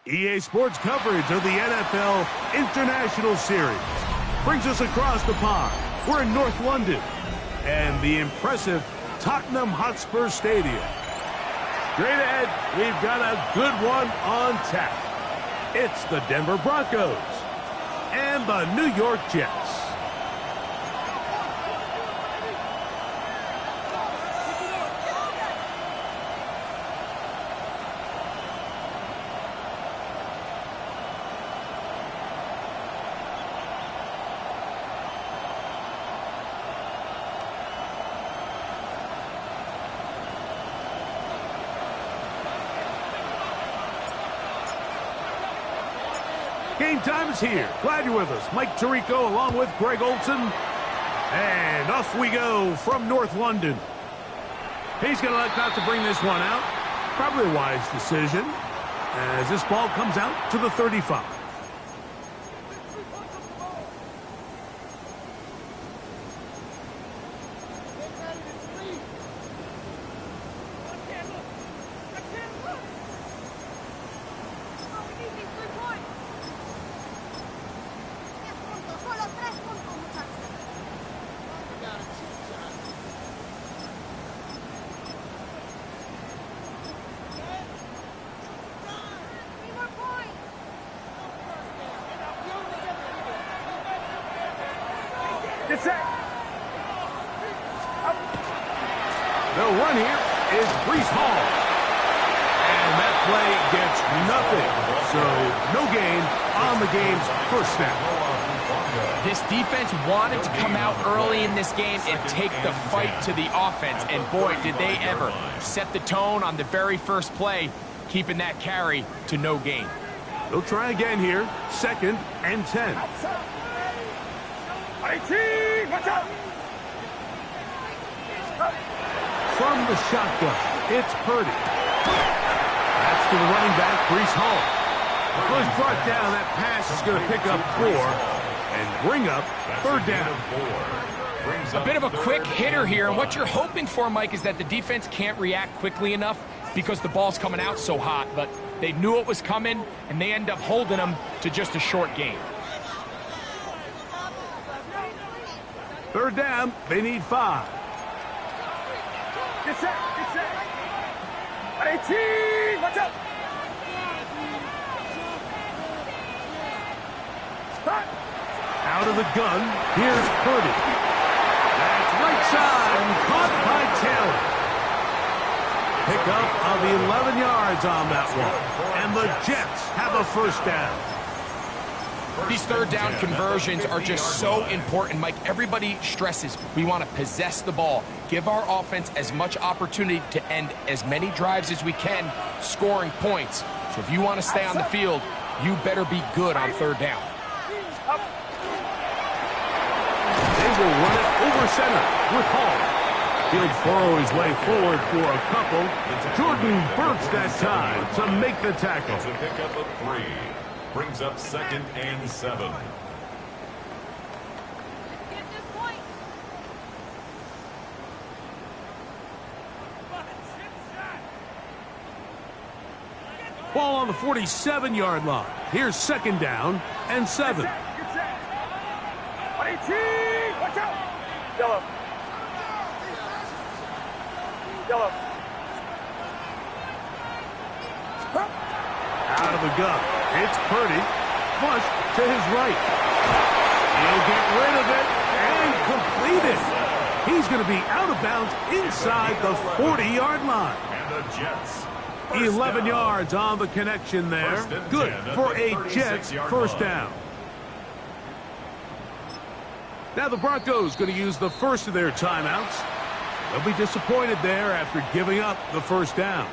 EA Sports coverage of the NFL International Series brings us across the pond. We're in North London and the impressive Tottenham Hotspur Stadium. Straight ahead, we've got a good one on tap. It's the Denver Broncos and the New York Jets. Game time is here. Glad you're with us. Mike Tirico along with Greg Olson. And off we go from North London. He's going to elect not to bring this one out. Probably a wise decision as this ball comes out to the 35. The run here is Breece Hall. And that play gets nothing. So no gain on the game's first snap. This defense wanted to come out early in this game and take the fight to the offense. And boy, did they ever set the tone on the very first play, keeping that carry to no gain. They'll try again here. 2nd and 10. Watch out! From the shotgun, it's Purdy. That's to the running back, Breece Hall. Well, he's brought down. That pass is going to pick up 4 and bring up 3rd down. A bit of a quick hitter here, and what you're hoping for, Mike, is that the defense can't react quickly enough because the ball's coming out so hot, but they knew it was coming, and they end up holding them to just a short gain. 3rd down, they need 5. Get set, get set. 18, watch out. Stop. Out of the gun, here's Purdy. That's right side and caught by Taylor. Pickup of 11 yards on that one. And the Jets have a 1st down. These 3rd down conversions are just so important, Mike. Everybody stresses we want to possess the ball, give our offense as much opportunity to end as many drives as we can, scoring points. So if you want to stay on the field, you better be good on 3rd down. They will run it over center with Hall. He'll furrow his way forward for a couple. Jordan Burks that time to make the tackle. It's a pickup of 3. Brings up 2nd and 7. Ball on the 47-yard line. Here's 2nd down and 7. Watch out! Yellow. Yellow. Out of the gun. It's Purdy. Flush to his right. He'll get rid of it and complete it. He's going to be out of bounds inside the 40-yard line. And the Jets. 11 yards on the connection there. Good for a Jets 1st down. Now the Broncos going to use the first of their timeouts. They'll be disappointed there after giving up the 1st down.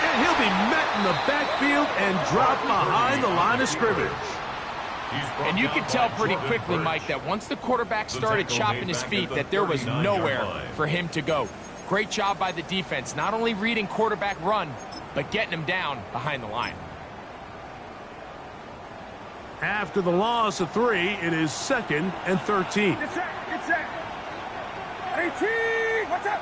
And he'll be met in the backfield and dropped behind the line of scrimmage. And you could tell pretty quickly, Mike, that once the quarterback started chopping his feet, that there was nowhere for him to go. Great job by the defense, not only reading quarterback run, but getting him down behind the line. After the loss of 3, it is 2nd and 13. Get set. Get set. 18. Watch out.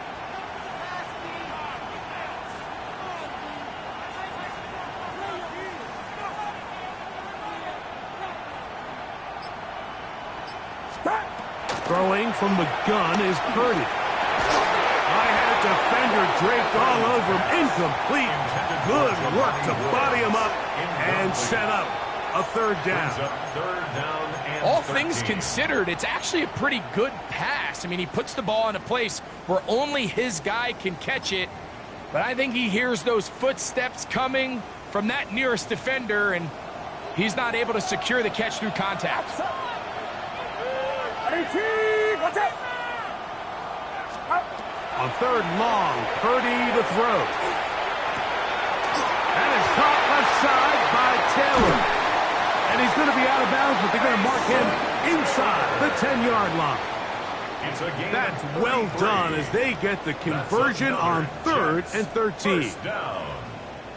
Throwing from the gun is Purdy. I had defender draped all over him. Incomplete. Good work to body him up and set up a 3rd down. All things considered, it's actually a pretty good pass. I mean, he puts the ball in a place where only his guy can catch it. But I think he hears those footsteps coming from that nearest defender, and he's not able to secure the catch through contact. 18. Watch out. On 3rd and long, Purdy to throw. That is caught left side by Taylor. And he's going to be out of bounds, but they're going to mark him inside the 10-yard line. That's well done as they get the conversion on 3rd and 13.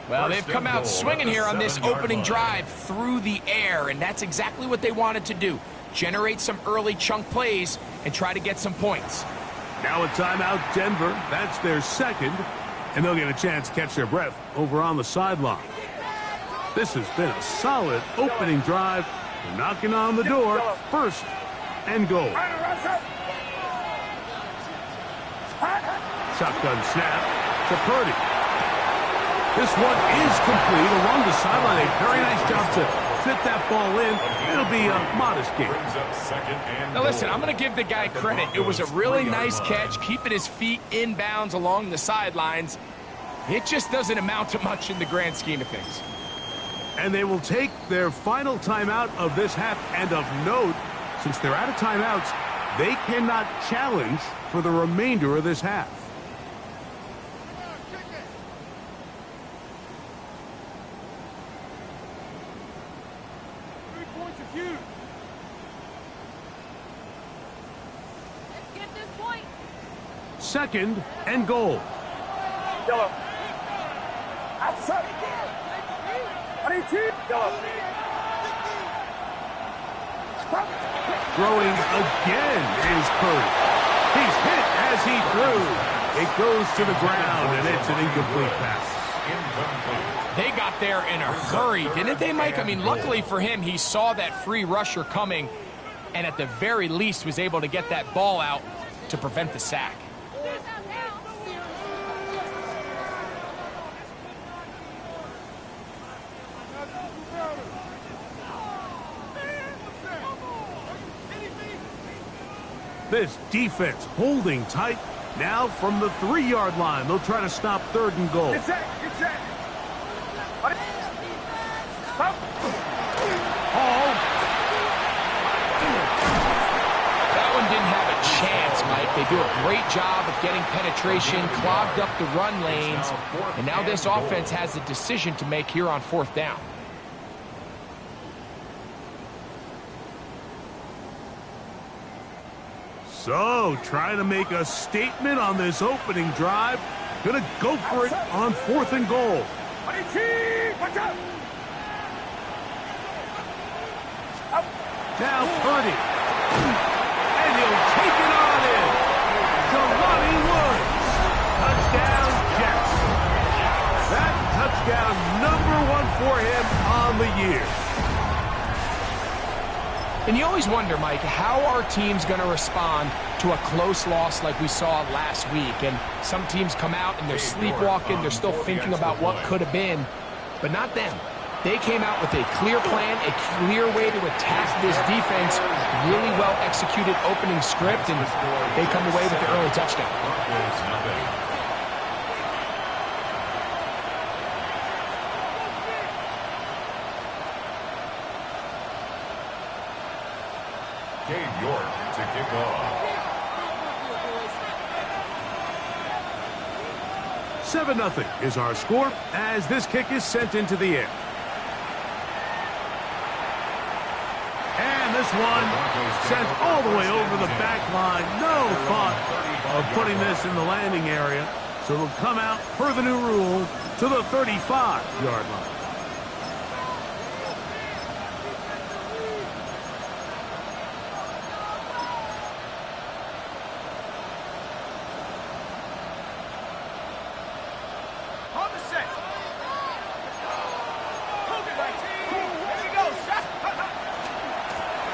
Well, they've come out swinging here on this opening drive through the air, and that's exactly what they wanted to do. Generate some early chunk plays and try to get some points. Now a timeout, Denver. That's their 2nd, and they'll get a chance to catch their breath over on the sideline. This has been a solid opening drive. They're knocking on the door. 1st and goal. Shotgun snap to Purdy. This one is complete along the sideline. A very nice job to fit that ball in. It'll be a modest game. Now listen, I'm going to give the guy credit. It was a really nice catch, keeping his feet in bounds along the sidelines. It just doesn't amount to much in the grand scheme of things. And they will take their final timeout of this half. And of note, since they're out of timeouts, they cannot challenge for the remainder of this half. Second and goal. Yellow. Outside. 22. Yellow. Throwing again is Purdy. He's hit as he threw. It goes to the ground, and it's an incomplete pass. They got there in a hurry, didn't they, Mike? I mean, luckily for him, he saw that free rusher coming, and at the very least was able to get that ball out to prevent the sack. This defense holding tight. Now from the 3-yard line, they'll try to stop 3rd and goal. Get set. Get set. Hall. That one didn't have a chance, Mike. They do a great job of getting penetration, clogged up the run lanes, and now this offense has a decision to make here on 4th down. So, trying to make a statement on this opening drive. Gonna go for it on 4th and goal. Watch out. Now Purdy. And he'll take it on in. Jelani Woods. Touchdown, Jets. That touchdown #1 for him on the year. And you always wonder, Mike, how are teams going to respond to a close loss like we saw last week? And some teams come out and they're sleepwalking, they're still thinking about what could have been, but not them. They came out with a clear plan, a clear way to attack this defense, really well executed opening script, and they come away with the early touchdown. York to kick off. 7-0 is our score as this kick is sent into the air. This one sent all the way over the back line. No thought of putting this in the landing area. So it'll come out, per the new rule, to the 35-yard line.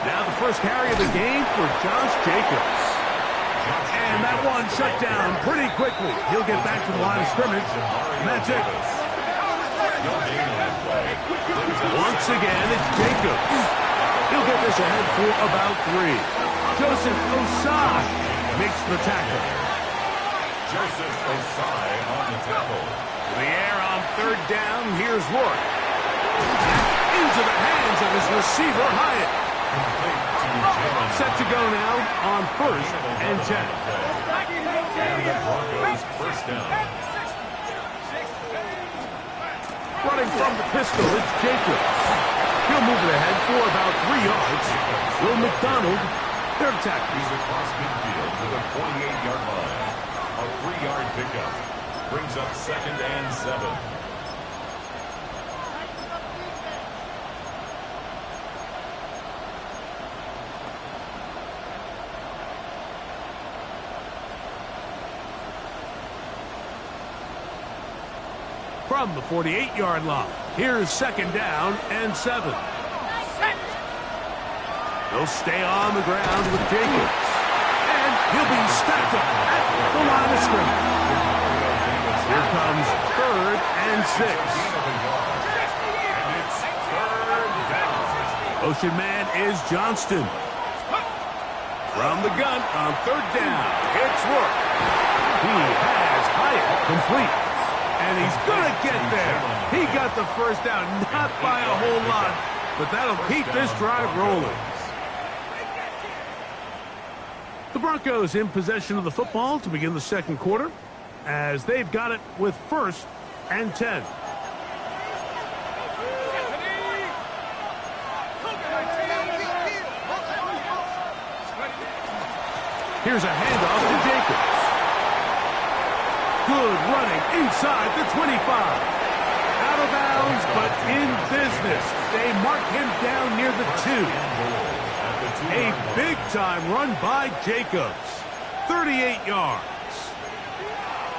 Now the first carry of the game for Josh Jacobs. And that one shut down pretty quickly. He'll get back to the line of scrimmage. And that's it. Once again, it's Jacobs. He'll get this ahead for about 3. Joseph Osai makes the tackle. Joseph Osai on the tackle. In the air on third down, here's Rourke. Into the hands of his receiver, Hyatt. Set to go now on 1st and 10. And the Broncos first down. Running from the pistol, it's Jacobs. He'll move it ahead for about 3 yards. Will McDonald, third tackle. He's across midfield to the 48-yard line. A 3-yard pickup brings up 2nd and 7. From the 48-yard line, here's 2nd down and 7. He'll stay on the ground with Jacobs. And he'll be stacked up at the line of scrimmage. Here comes 3rd and 6. Motion man is Johnston. From the gun on 3rd down, it's Rourke. He has Hyatt complete. And he's going to get there. He got the first down, not by a whole lot, but that'll keep this drive rolling. The Broncos in possession of the football to begin the second quarter, as they've got it with 1st and 10. Here's a handoff to Jacobs. Good running inside the 25. Out of bounds, but in business. They mark him down near the 2. A big-time run by Jacobs. 38 yards.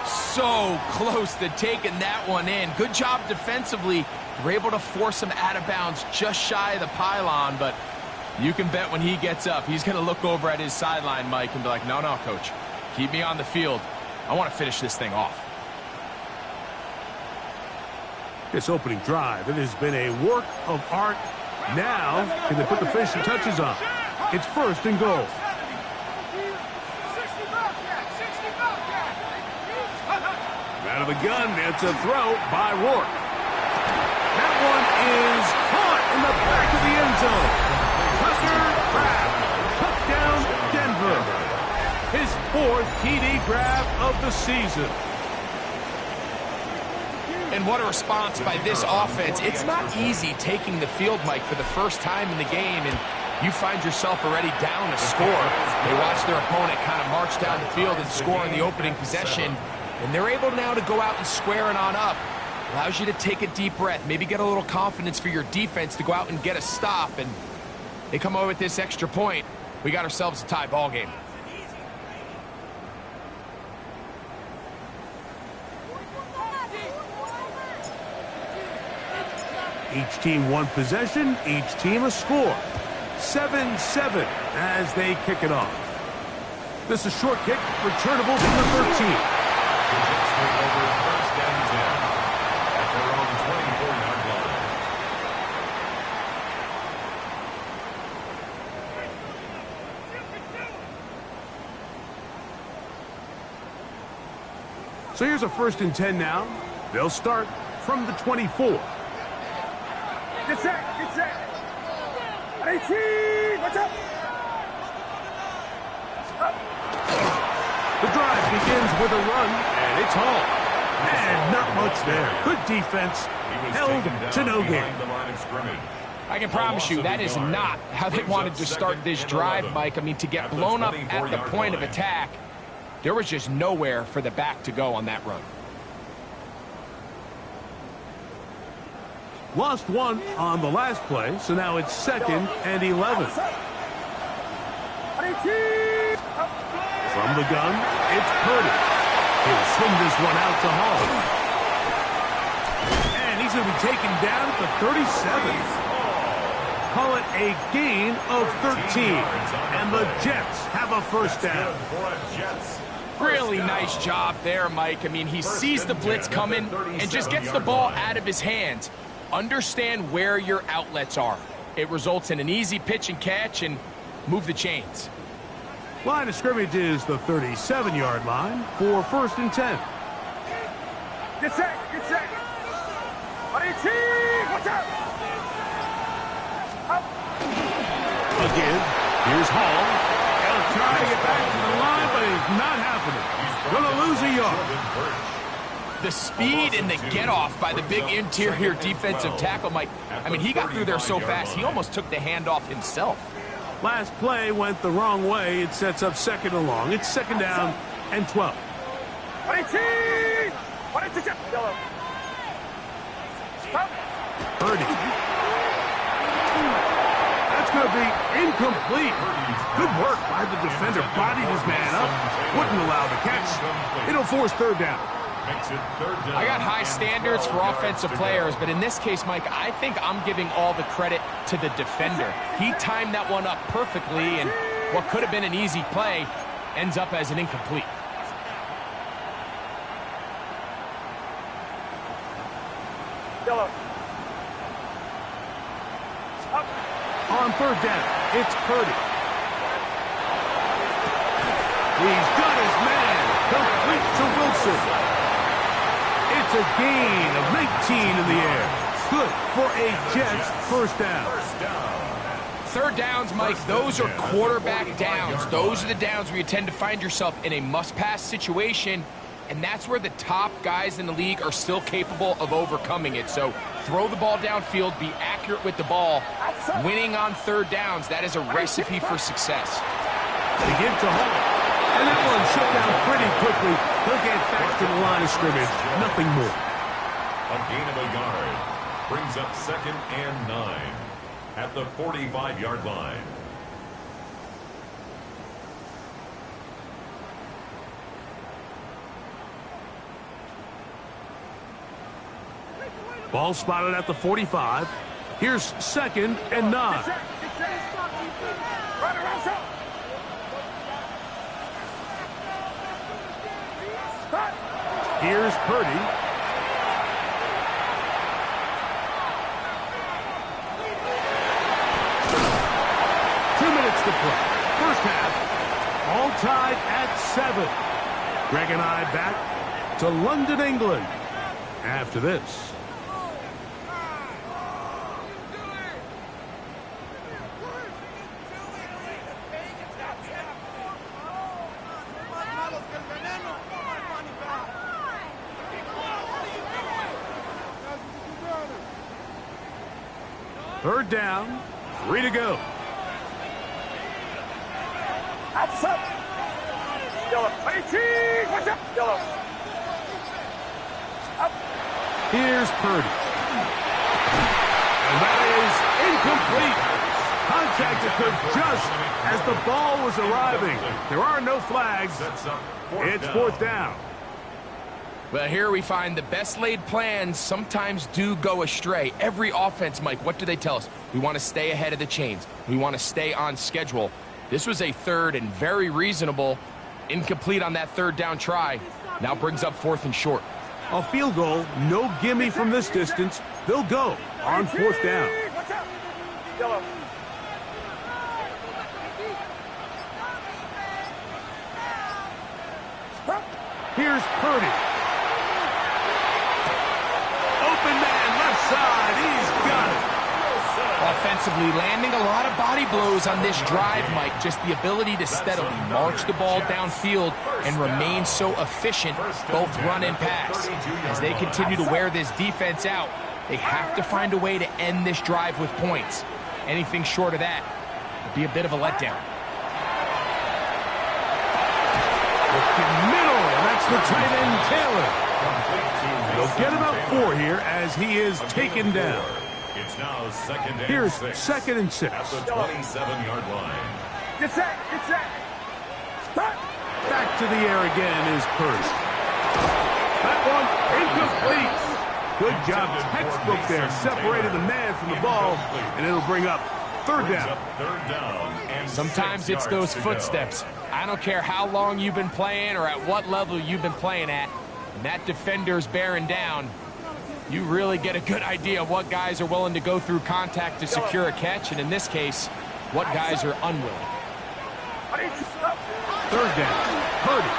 So close to taking that one in. Good job defensively. We're able to force him out of bounds just shy of the pylon, but you can bet when he gets up, he's going to look over at his sideline, Mike, and be like, no, coach, keep me on the field. I want to finish this thing off. This opening drive, it has been a work of art. Now, can they put the finishing touches on? It's 1st and goal. Out of the gun, it's a throw by Rourke. That one is caught in the back of the end zone. Tucker Kraft, touchdown Denver. His 4th TD grab of the season. And what a response by this offense. It's not easy taking the field, Mike, for the first time in the game, and you find yourself already down a score. They watch their opponent kind of march down the field and score in the opening possession, and they're able now to go out and square it on up. Allows you to take a deep breath, maybe get a little confidence for your defense to go out and get a stop, and they come away with this extra point. We got ourselves a tie ball game. Each team one possession, each team a score. 7-7 as they kick it off. This is short kick, returnable from the 13. Over 1st and 10 at their own 24-yard line. So here's a 1st and 10 now. They'll start from the 24. Get set, get set. 18, watch out. The drive begins with a run, and it's hauled. And not much there. Good defense, held to no gain. The line of scrimmage. I can promise you that is not how they wanted to start this drive, Mike. I mean, to get blown up at the point of attack, there was just nowhere for the back to go on that run. Lost one on the last play, so now it's 2nd and 11. From the gun, it's Purdy. He'll swing this one out to Hall. And he's going to be taken down at the 37. Call it a gain of 13. And the Jets have a first down. Really nice job there, Mike. I mean, he sees the blitz coming and just gets the ball out of his hands. Understand where your outlets are. It results in an easy pitch and catch and move the chains. Line of scrimmage is the 37-yard line for 1st and 10. Get set, get set. Watch out. Up. Again, here's Hall. He'll try to get back to the line, but it's not happening. Going to lose a yard. The speed and the get-off by the big interior defensive tackle, Mike. I mean, he got through there so fast, he almost took the handoff himself. Last play went the wrong way. It sets up 2nd and long. It's 2nd down and 12. Purdy. That's going to be incomplete. Good work by the defender. Bodied his man up. Wouldn't allow the catch. It'll force 3rd down. I got high standards for offensive players, but in this case, Mike, I think I'm giving all the credit to the defender. He timed that one up perfectly, and what could have been an easy play ends up as an incomplete. On 3rd down, it's Purdy. He's got his man. Complete to Wilson. It's a gain of 19 in the air. Good for a Jets first down. 3rd downs, Mike, those are quarterback downs. Those are the downs where you tend to find yourself in a must-pass situation, and that's where the top guys in the league are still capable of overcoming it. So throw the ball downfield, be accurate with the ball. Winning on 3rd downs, that is a recipe for success. They give to Hall. And that one shut down pretty quickly. He'll get back to the line of scrimmage. Nothing more. A gain of a yard brings up 2nd and 9 at the 45-yard line. Ball spotted at the 45. Here's 2nd and 9. Here's Purdy. Two minutes to play. First half, all tied at 7. Greg and I back to London, England after this. Third down, 3 to go. Here's Purdy. And that is incomplete. Contact occurred just as the ball was arriving. There are no flags. It's 4th down. Well, here we find the best laid plans sometimes do go astray. Every offense, Mike, what do they tell us? We want to stay ahead of the chains. We want to stay on schedule. This was a 3rd and very reasonable. Incomplete on that 3rd down try. Now brings up 4th and short. A field goal, no gimme from this distance. They'll go on 4th down. Here's Purdy. Open man, left side. He's got it. Offensively, landing a lot of body blows on this drive, Mike. Just the ability to steadily march the ball downfield and remain so efficient, both run and pass. As they continue to wear this defense out, They have to find a way to end this drive with points. Anything short of that would be a bit of a letdown. Looking middle, and that's the tight end, Taylor. They'll get about 4 here as he is taken down. It's now second and Here's 6. second and 6. At the 27-yard line. Get set. Get set. Start. Back to the air again is Purdy. That one incomplete. Good job, textbook there. Separated the man from the ball, and it'll bring up third down. Sometimes it's those footsteps. I don't care how long you've been playing or at what level you've been playing at. When that defender's bearing down, you really get a good idea of what guys are willing to go through contact to secure a catch, and in this case, what guys are unwilling. Third down, Purdy.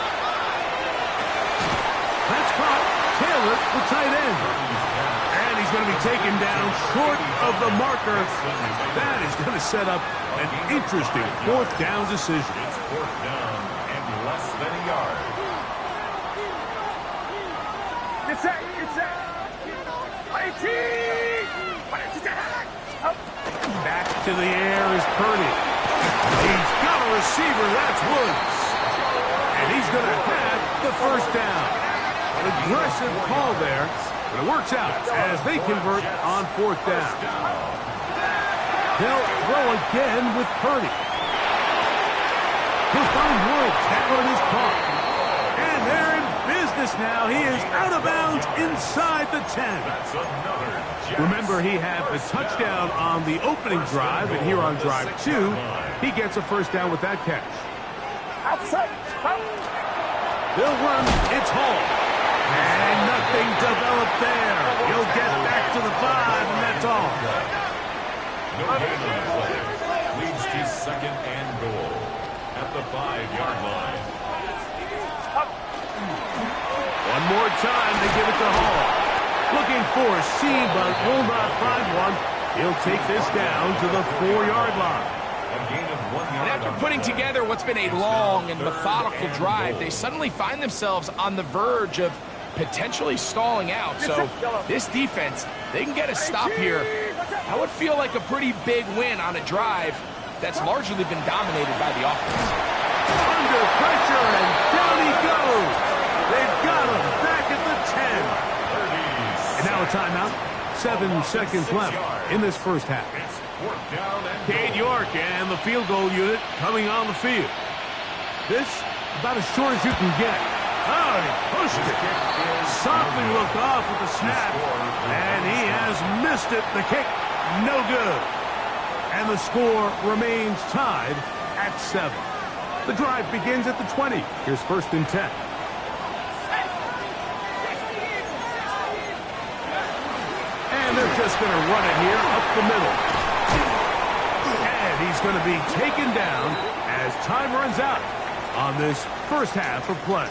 That's caught. Taylor, the tight end. And he's going to be taken down short of the marker. That is going to set up an interesting fourth down decision. It's fourth down and less than a yard. Get set. Get set. Back to the air is Purdy. He's got a receiver. That's Woods. And he's going to have the first down. An aggressive call there, but it works out as they convert on fourth down. They'll throw again with Purdy. He'll find Woods. That one is caught. And they're in business now. He is out of bounds inside the 10. That's another. Remember, he had the touchdown on the opening drive, and here on drive 2, he gets a first down with that catch. Outside. They'll run. It's Hall. And nothing developed there. He'll get back to the 5, and that's all. No gain on the play. Leads to second and goal at the 5-yard line. One more time, they give it to Hall. Looking for a seam, but will not find one. He'll take this down to the 4-yard line. A gain of 1 yard. And after putting together what's been a long and methodical drive, they suddenly find themselves on the verge of potentially stalling out. So this defense, they can get a stop here. That would feel like a pretty big win on a drive that's largely been dominated by the offense. Under pressure, and down he goes. They've got him back at the 10. And now a timeout. 7 seconds left in this first half. It's fourth down and Cade York and the field goal unit coming on the field. This about as short as you can get. Oh, he pushed it. Softly looked off with the snap, and he has missed it. The kick, no good. And the score remains tied at 7. The drive begins at the 20. Here's first and 10. And they're just going to run it here up the middle. And he's going to be taken down as time runs out on this first half of play.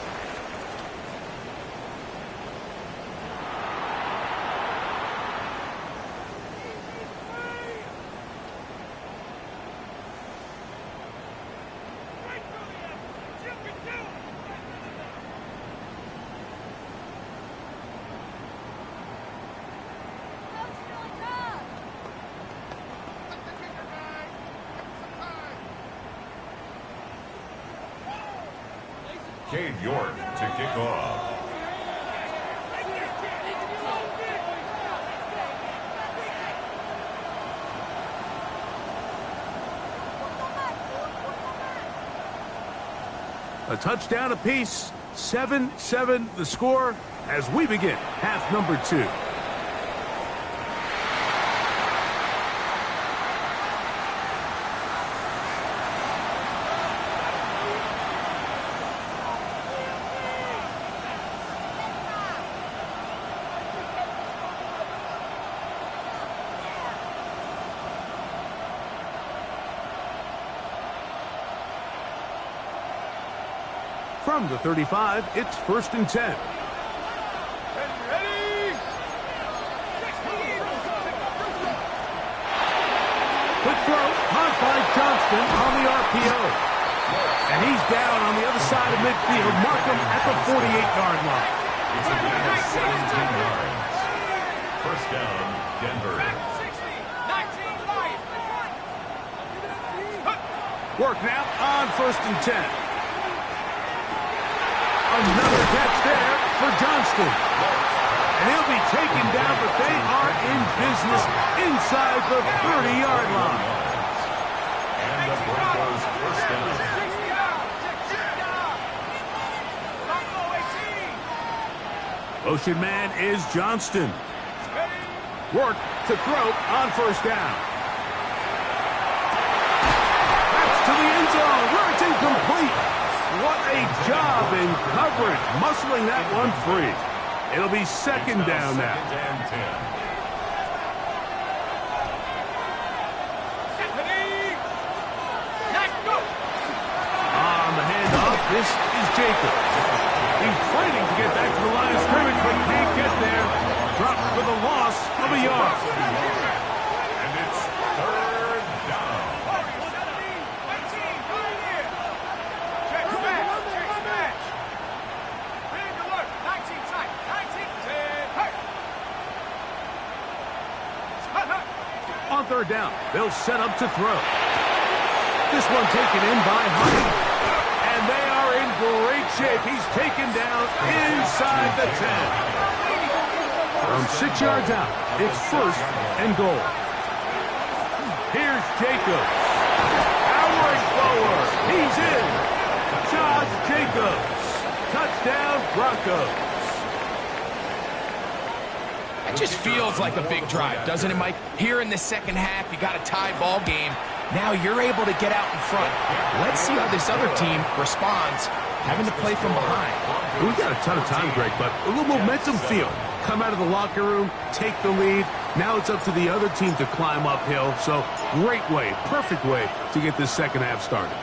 Cade York to kick off. A touchdown apiece, 7-7 the score as we begin half number 2. From the 35, it's first and 10. Ready? Quick throw, caught by Johnston on the RPO. And he's down on the other side of midfield. Mark him at the 48-yard line. It's a gain of 17 yards. First down, Denver. Work now on 1st and 10. Another catch there for Johnston. And he'll be taken down, but they are in business inside the 30-yard line. And the Broncos first down. Motion man is Johnston. Work to throw on 1st down. That's to the end zone where it's incomplete. What a job in coverage, muscling that one free. It'll be second down now. Second and 10. On the handoff, this is Jacobs. He's fighting to get back to the line of scrimmage, but can't get there. Dropped for the loss of a yard. And it's 3rd down. On 3rd down, they'll set up to throw. This one taken in by Hunt. And they are in great shape. He's taken down inside the 10. From 6 yards out, it's 1st and goal. Here's Jacobs. Powering forward. He's in. Josh Jacobs. Touchdown, Broncos. It just feels like a big drive, doesn't it, Mike? Here in the second half, you got a tie ball game. Now you're able to get out in front. Let's see how this other team responds, having to play from behind. We got a ton of time, Greg, but a little momentum feel. Come out of the locker room, take the lead. Now it's up to the other team to climb uphill. So great way, perfect way to get this second half started.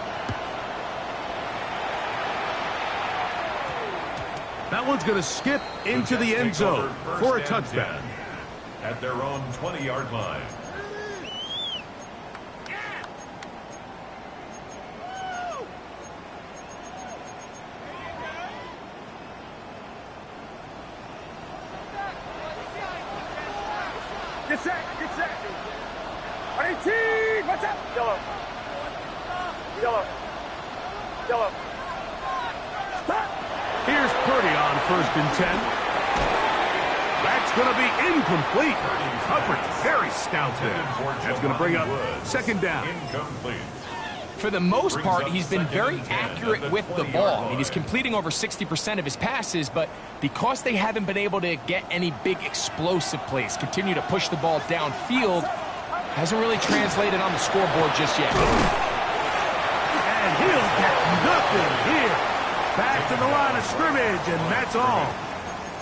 That one's going to skip into the end zone for a touchdown. At their own 20-yard line. Get set, get set. 18, watch out. Yellow. Yellow. Yellow. Stop. Here's Purdy on 1st and 10. That's going to be incomplete. Coverage very stout there. That's going to bring up 2nd down. Incomplete. For the most part, he's been very accurate with the ball. I mean, he's completing over 60% of his passes, but because they haven't been able to get any big explosive plays, continue to push the ball downfield, hasn't really translated on the scoreboard just yet. And he'll get nothing here. Back to the line of scrimmage, and that's all.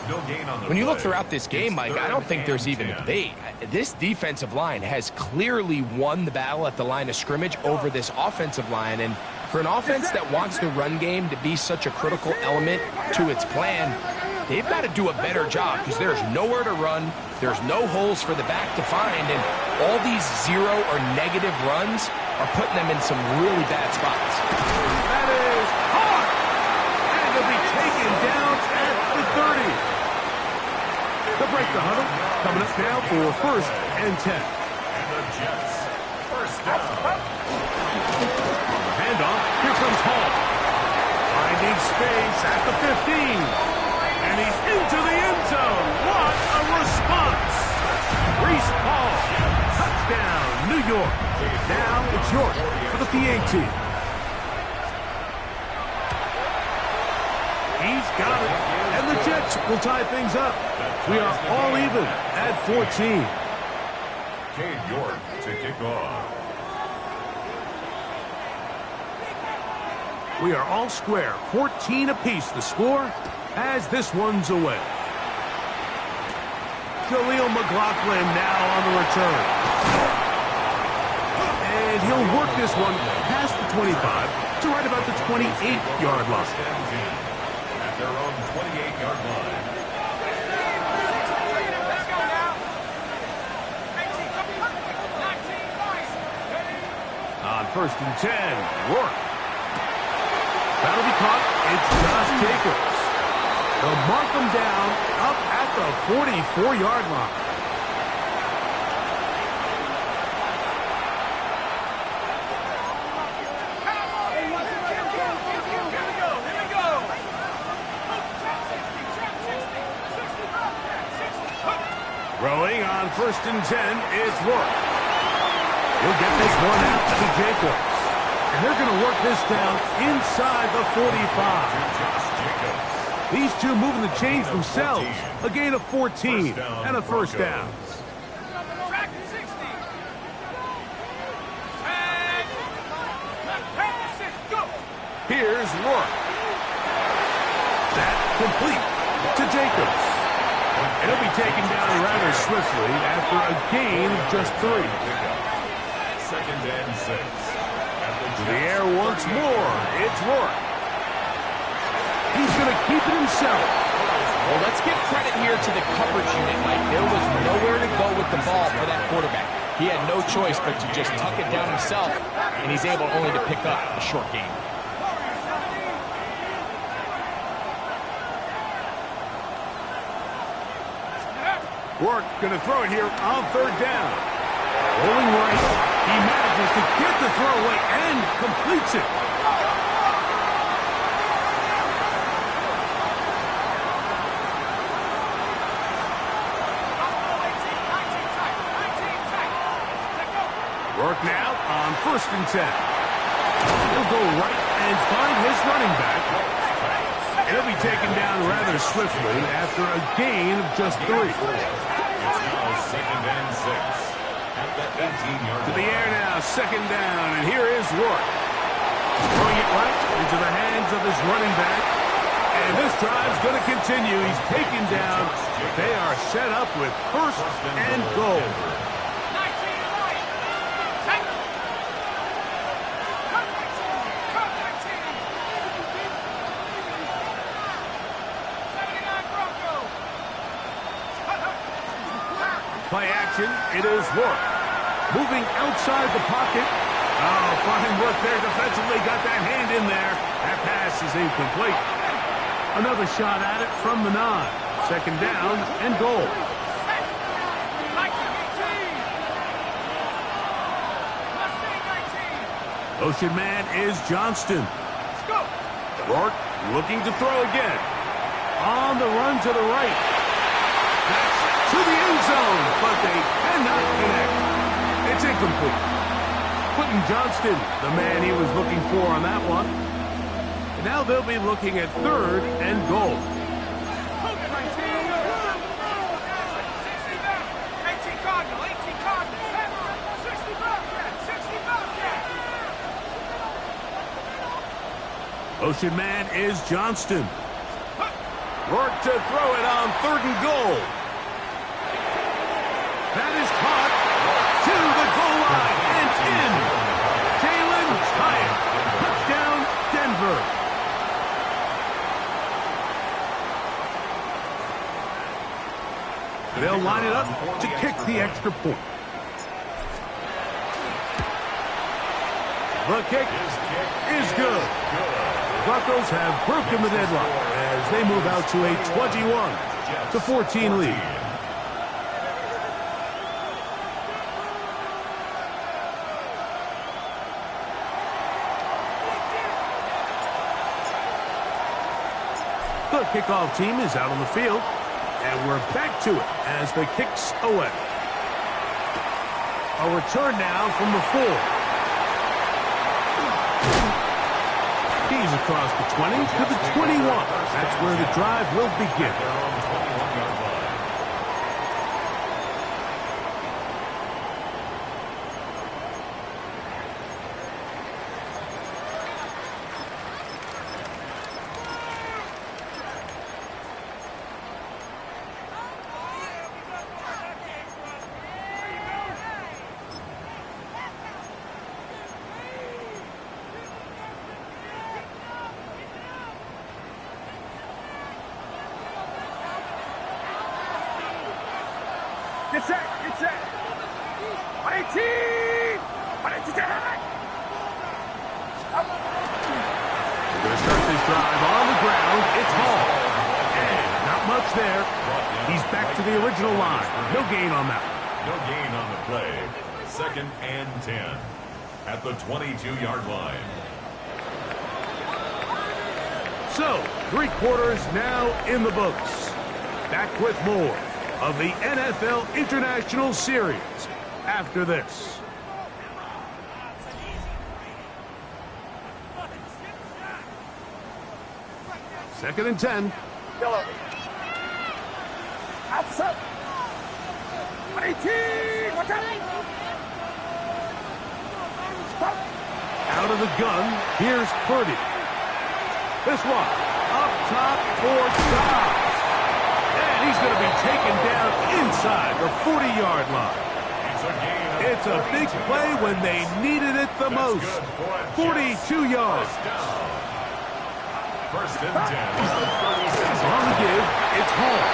No gain on the When you look play. throughout this game, Mike, I don't think there's even a debate. This defensive line has clearly won the battle at the line of scrimmage over this offensive line. And for an offense that wants the run game to be such a critical element to its plan, they've got to do a better job because there's nowhere to run. There's no holes for the back to find. And all these zero or negative runs are putting them in some really bad spots. That is hard. And he'll be taken down at the 30. They'll break the huddle. Coming up now for 1st and 10. And the Jets. First down. Handoff. Here comes Hall. Finding space at the 15. And he's into the end zone. What a response. Reese Hall. Touchdown, New York. Now it's York for the PAT. He's got it. And the Jets will tie things up. We are all even at 14. Cade York to kick off. We are all square. 14 apiece the score as this one's away. Jaleel McLaughlin now on the return. And he'll work this one past the 25 to right about the 28-yard line. At their own 28-yard line. On 1st and 10, Rourke. That'll be caught. It's Josh Jacobs. They'll mark him down up at the 44-yard line. on 1st and 10, it's Rourke. He'll get this one out to Jacobs. And they're going to work this down inside the 45. These two moving the chains themselves. A gain of 14 and a first down. Here's Rourke. That complete to Jacobs. And he'll be taken down rather swiftly after a gain of just 3. 2nd and 6. To the air once more. It's Rourke. He's going to keep it himself. Well, let's give credit here to the coverage unit, Mike. There was nowhere to go with the ball for that quarterback. He had no choice but to just tuck it down himself, and he's able only to pick up a short gain. Rourke going to throw it here on 3rd down. Rolling right. He manages to get the throw away and completes it. Rourke now on 1st and 10. He'll go right and find his running back. And he'll be taken down rather swiftly after a gain of just 3. It's now 2nd and 6. At the 18-yard To the air now, 2nd down, and here is Rourke. Throwing it right into the hands of his running back. And this drive's going to continue. He's taken down. They are set up with 1st and goal. Play action, it is Rourke. Moving outside the pocket. Oh, fine work there defensively. Got that hand in there. That pass is incomplete. Another shot at it from the 9. 2nd down and goal. Motion man is Johnston. Rourke looking to throw again. On the run to the right. That's to the end zone, but they cannot connect. It's incomplete. Quentin Johnston, the man he was looking for on that one. And now they'll be looking at 3rd and goal. Motion man is Johnston. Rourke to throw it on 3rd and goal. That is caught to the goal line and in. Jalen Hyatt. Touchdown, Denver. They'll line it up to kick the extra point. The kick is good. Broncos have broken the deadlock as they move out to a 21-14 lead. The kickoff team is out on the field, and we're back to it as the kick's away. A return now from the 4. He's across the 20 to the 21. That's where the drive will begin. Get set! Get set! 118! 118! We're going to start this drive on the ground. It's Hall. And not much there. He's back to the original line. No gain on that. No gain on the play. 2nd and 10 at the 22-yard line. So, 3 quarters now in the books. Back with more of the NFL International Series after this. Second and 10. Yellow. Outside. 18. Watch out. Stop. Out of the gun, here's Purdy. This one, up top for Dobbs. And he's going to be taken down inside the 40-yard line. It's a big play when they needed it the most. 42 yards. First and 10. On the give, it's home.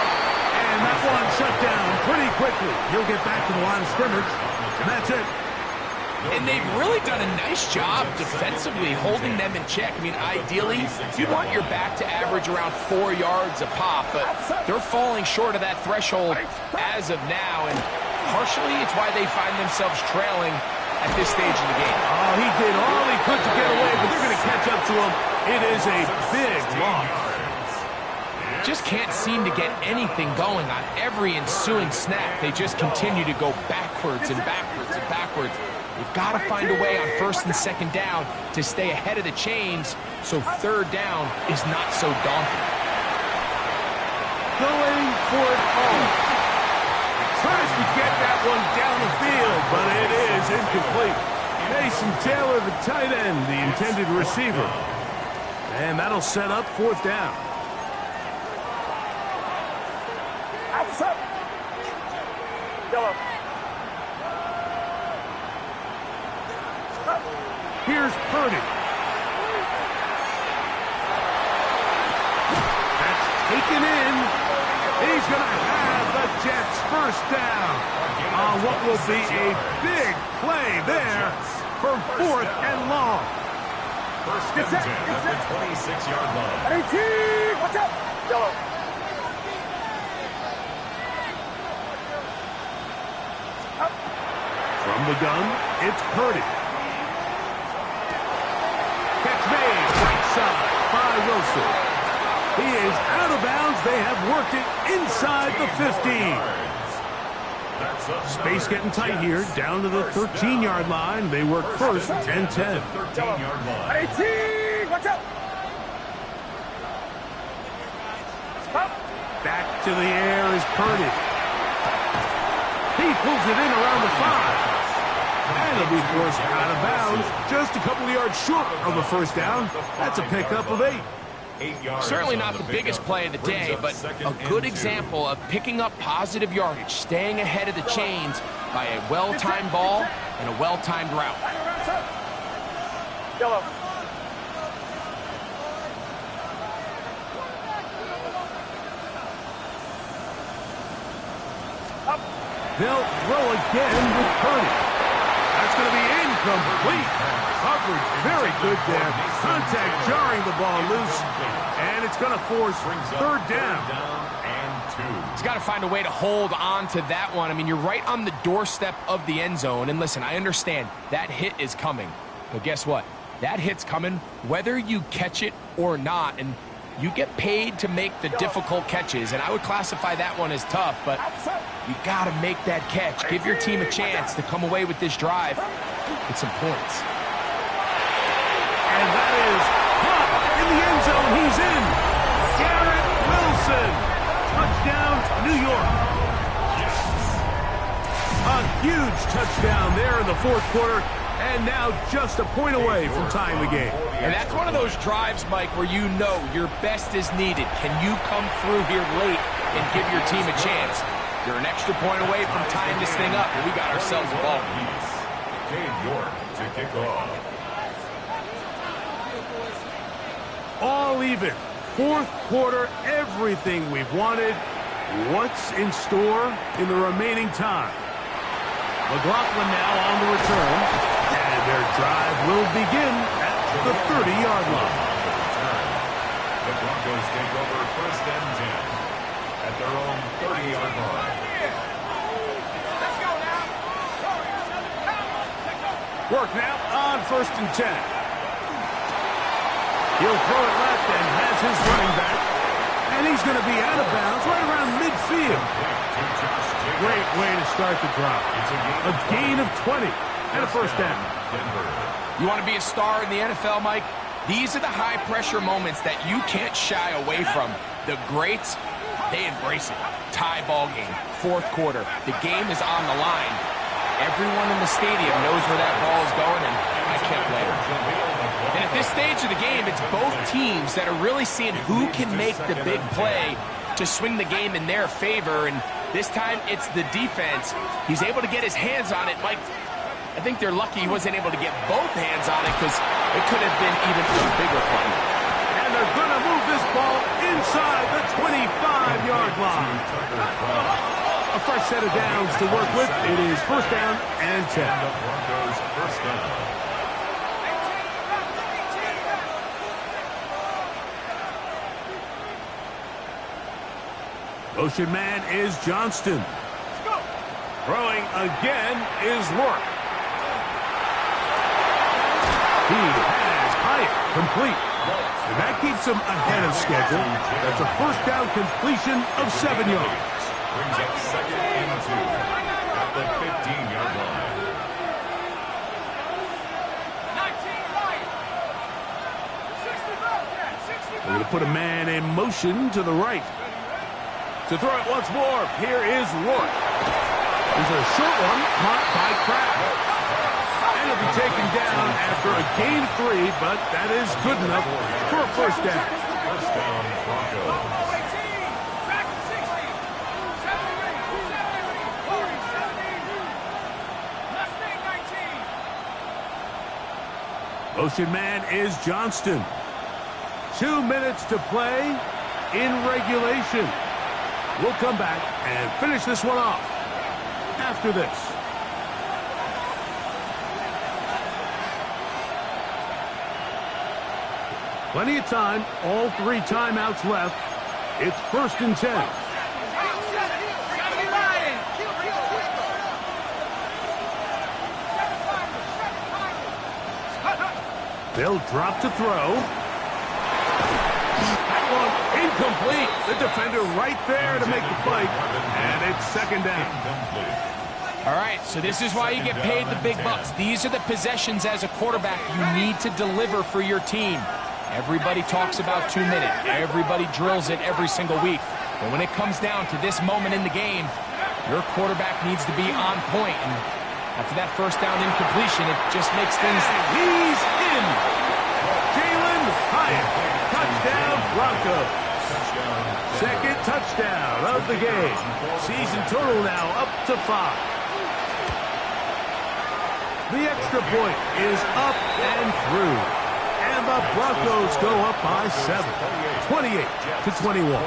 And that one shut down pretty quickly. He'll get back to the line of scrimmage, and that's it. And they've really done a nice job defensively holding them in check. I mean, ideally, you want your back to average around 4 yards a pop, but they're falling short of that threshold as of now, and partially it's why they find themselves trailing at this stage of the game. Oh, he did all he could to get away, but they're going to catch up to him. It is a big loss. Just can't seem to get anything going on every ensuing snap. They just continue to go backwards and backwards and backwards. You've got to find a way on first and second down to stay ahead of the chains so third down is not so daunting. Going for it all. Tries to get that one down the field, but it is incomplete. Mason Taylor, the tight end, the intended receiver. And that'll set up fourth down. Outside. Yellow. Here's Purdy. That's taken in. He's going to have the Jets first down on what will be a big play there for fourth and long. First and 10 at the 26-yard line. 18. Watch out. Yellow. From the gun, it's Purdy. Catch made right side by Wilson. He is out of bounds. They have worked it inside the 15. Space getting tight here. Down to the 13-yard line. They work first and 10. 13-yard line. 18. Watch out. Stop. Back to the air is Purdy. He pulls it in around the 5. And he'll be forced out of bounds. Just a couple of yards short of a first down. That's a pickup of 8. Certainly not the biggest play of the day, but a good example of picking up positive yardage, staying ahead of the chains by a well-timed ball and a well-timed route. Yellow. They'll throw again with Purdy. That's going to be incomplete. Coverage very good there. Contact jarring the ball loose. And it's going to force third down. He's got to find a way to hold on to that one. I mean, you're right on the doorstep of the end zone. And listen, I understand that hit is coming. But guess what? That hit's coming whether you catch it or not. And you get paid to make the difficult catches. And I would classify that one as tough. But you got to make that catch. Give your team a chance to come away with this drive with some points. And that is caught in the end zone. He's in. Garrett Wilson. Touchdown, New York. A huge touchdown there in the fourth quarter. And now just a point away from tying the game. And that's one of those drives, Mike, where you know your best is needed. Can you come through here late and give your team a chance? You're an extra point away from tying this thing up, and we got ourselves a ball. York to kick off. All even. Fourth quarter, everything we've wanted. What's in store in the remaining time? McLaughlin now on the return. And their drive will begin at the 30-yard line. The Broncos take over first and 10 at their own 30-yard line. Work now on first and 10. He'll throw it left and has his running back. And he's going to be out of bounds right around midfield. Great way to start the drive. A gain of 20 and a first down. You want to be a star in the NFL, Mike? These are the high-pressure moments that you can't shy away from. The greats, they embrace it. Tie ball game, fourth quarter. The game is on the line. Everyone in the stadium knows where that ball is going, and I can't blame them. And at this stage of the game, it's both teams that are really seeing who can make the big play to swing the game in their favor, and this time it's the defense. He's able to get his hands on it. Mike, I think they're lucky he wasn't able to get both hands on it because it could have been even a bigger play. And they're going to move this ball inside the 25-yard line. A fresh set of downs to work with. It is first down and 10. The Broncos first down. Motion man is Johnston. Throwing again is Rourke. He has Hyatt complete. And that keeps him ahead of schedule. That's a first down completion of 7 yards. Brings up second and 2 at the 15-yard line. We're going to put a man in motion to the right. To throw it once more, here is Rourke. There's a short one caught by Kraft. And he'll be taken down after a gain of 3, but that is good enough for a first down. First down, Broncos. Motion man is Johnston. 2 minutes to play in regulation. We'll come back and finish this one off after this. Plenty of time, all 3 timeouts left. It's first and 10. They'll drop to throw. That one incomplete. The defender right there to make the play. And it's second down. All right, so this is why you get paid the big bucks. These are the possessions as a quarterback you need to deliver for your team. Everybody talks about 2 minutes. Everybody drills it every single week. But when it comes down to this moment in the game, your quarterback needs to be on point. And after that first down incompletion, it just makes things... He's in. Jalen Hyatt. Touchdown, Broncos. Second touchdown of the game. Season total now up to 5. The extra point is up and through. And the Broncos go up by 7. 28-21.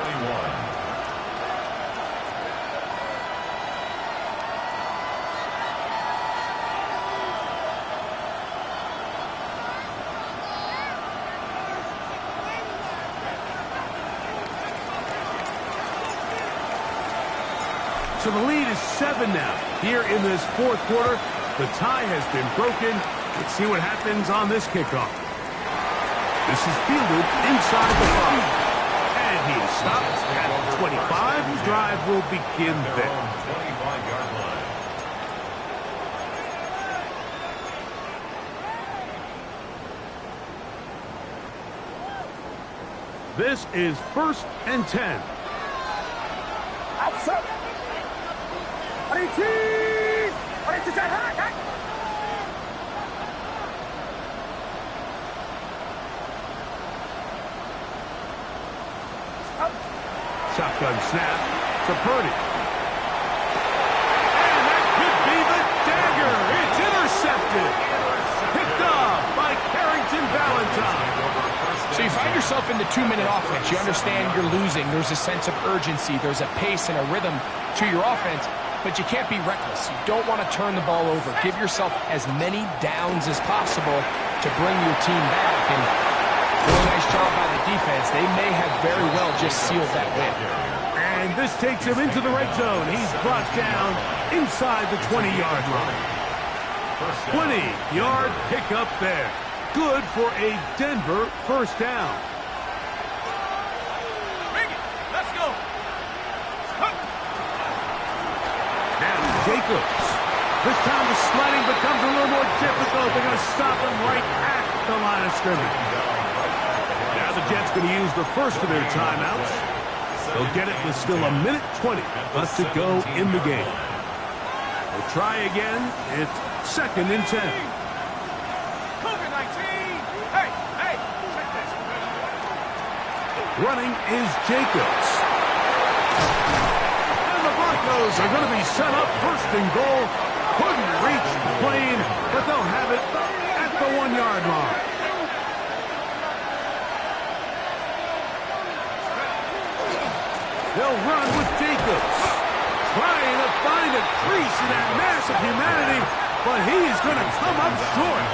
So the lead is 7 now. Here in this fourth quarter, the tie has been broken. Let's see what happens on this kickoff. This is fielded inside the 5. And he is stopped at 25. The drive will begin there. 25-yard line. This is first and 10. Outside. Shotgun snap to Purdy. And that could be the dagger. It's intercepted. Picked off by Carrington Valentine. So you find yourself in the 2-minute offense. You understand you're losing. There's a sense of urgency. There's a pace and a rhythm to your offense. But you can't be reckless. You don't want to turn the ball over. Give yourself as many downs as possible to bring your team back. And really nice job by the defense. They may have very well just sealed that win. And this takes him into the red zone. He's brought down inside the 20-yard line. 20-yard pickup there. Good for a Denver first down. Jacobs. This time the sledding becomes a little more difficult. They're going to stop him right at the line of scrimmage. Now the Jets going to use the first of their timeouts. They'll get it with still a minute 20 left to go in the game. They'll try again. It's 2nd and 10. COVID-19. Hey, check this. Running is Jacobs. And the Broncos are going to be set up 1st and goal. Couldn't reach the plane, but they'll have it at the 1-yard line. They'll run with Jacobs. Trying to find a crease in that mass of humanity, but he's going to come up short.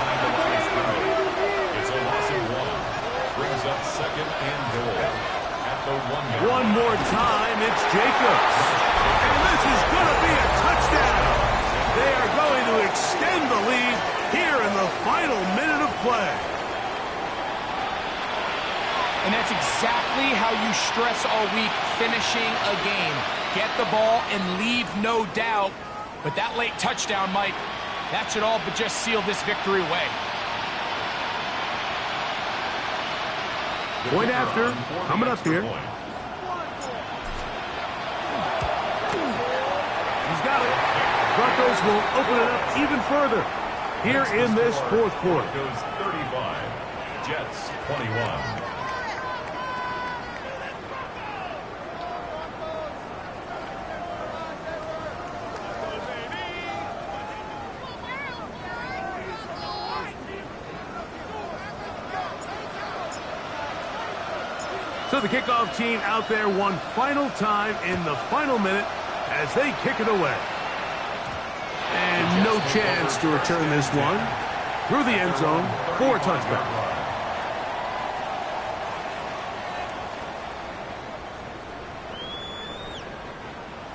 It's a loss of 1. Brings up 2nd and goal at the 1-yard line. One more time, it's Jacobs. And this is going to be a touchdown. They are going to extend the lead here in the final minute of play. And that's exactly how you stress all week, finishing a game. Get the ball and leave no doubt. But that late touchdown, Mike, that should all but just seal this victory away. Point after, coming up here. He's got it. Broncos will open it up even further here in this 4th quarter. Broncos 35, Jets 21. So the kickoff team out there one final time in the final minute as they kick it away. And no chance to return this one through the end zone for a touchdown.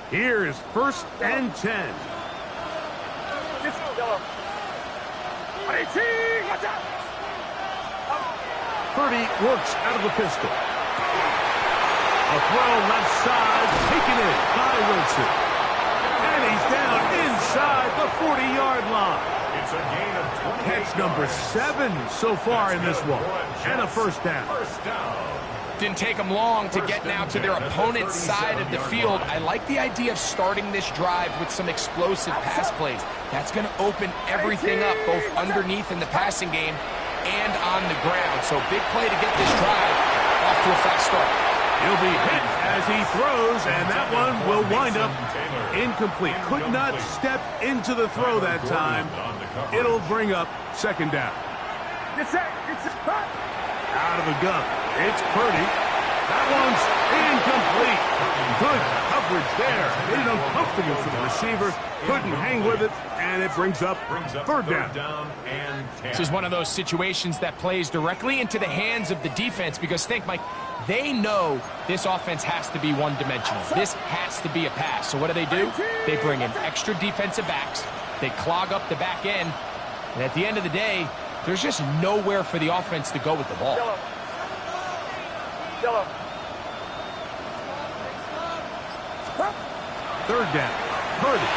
Here is 1st and 10. Watch out. Purdy works out of the pistol. A throw left side, taken in by Wilson. And he's down inside the 40-yard line. It's a gain of 28 Catch number 7 so far in this one. And a 1st down. First down. Didn't take them long to get now to their opponent's side of the field. I like the idea of starting this drive with some explosive pass plays. That's going to open everything up, both underneath in the passing game and on the ground. So big play to get this drive off to a fast start. He'll be hit as he throws, and that one will wind up incomplete. Could not step into the throw that time. It'll bring up 2nd down. Out of the gun, it's Purdy. That one's incomplete. Good coverage there. Made it uncomfortable for the receiver. Couldn't hang with it, and it brings up 3rd down. And 10. This is one of those situations that plays directly into the hands of the defense because think, Mike, they know this offense has to be one-dimensional. This has to be a pass. So what do? They bring in extra defensive backs. They clog up the back end. And at the end of the day, there's just nowhere for the offense to go with the ball. Yellow. 3rd down. Purdy.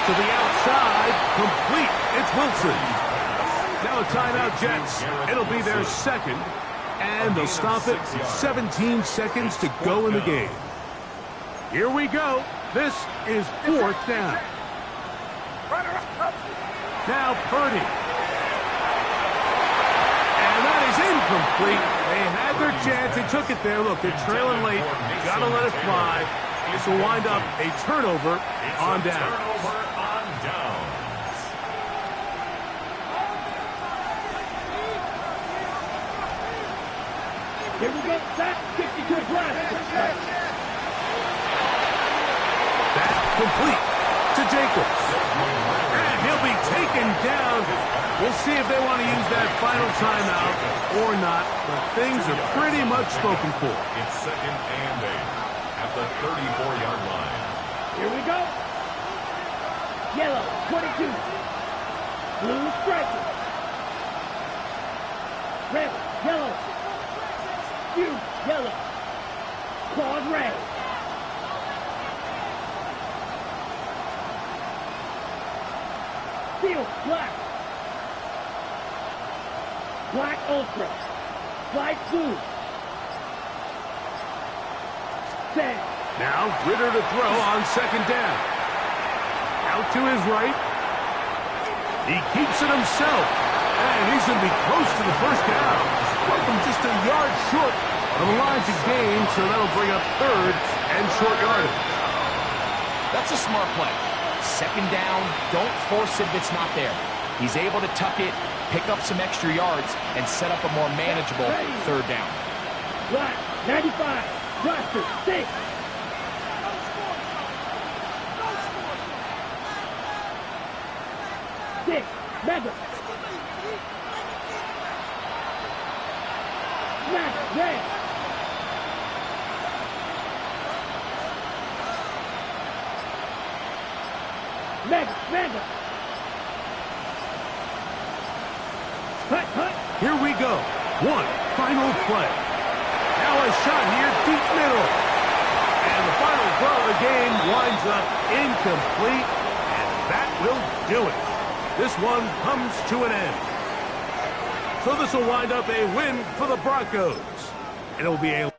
To the outside. Complete. It's Wilson. Now a timeout, Jets. It'll be their 2nd. And they'll stop it. 17 seconds to go in the game. Here we go. This is 4th down. Now Purdy. And that is incomplete. They had their chance. They took it there. Look, they're trailing late. Got to let it fly. This will wind up a turnover on down. Turnover on downs. Here we go. That 52 plus. That's complete to Jacobs. And he'll be taken down. We'll see if they want to use that final timeout or not, but things are pretty much spoken for. It's 2nd and 8 at the 34-yard line. Here we go. Yellow, 22. Blue striker. Red, yellow. You, yellow. Claws red. Steel, black. Black ultra. Light blue. Set. Now, Ritter to throw on second down. Out to his right. He keeps it himself. And he's going to be close to the first down. Welcome just a yard short of the line to gain, so that'll bring up third and short yardage. That's a smart play. Second down, don't force it if it's not there. He's able to tuck it, pick up some extra yards, and set up a more manageable third down. Black, 95, roster, 6. Six, mega. Smash, red. Mega, mega. Hut, hut. Here we go. One final play. Now a shot here, deep middle. And the final throw of the game winds up incomplete, and that will do it. This one comes to an end. So this will wind up a win for the Broncos. And it will be a